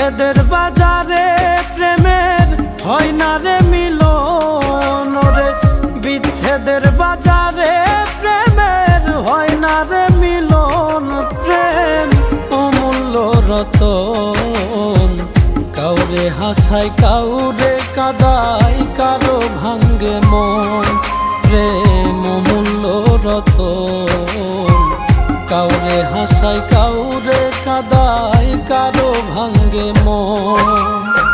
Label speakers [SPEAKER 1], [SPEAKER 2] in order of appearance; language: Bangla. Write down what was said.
[SPEAKER 1] বিচ্ছেদের বাজারে প্রেমের হয় না রে মিলন রে। বিচ্ছেদের বাজারে প্রেমের হয় না রে মিলন। প্রেম অমূল্য রতন, কাউরে হাসায় কাউরে কাদায়, কারো ভাঙ্গে মন। প্রেম অমূল্য রতন, কাউরে হাসায় কাউরে কাদায়, কারো ভাঙ্গে মন।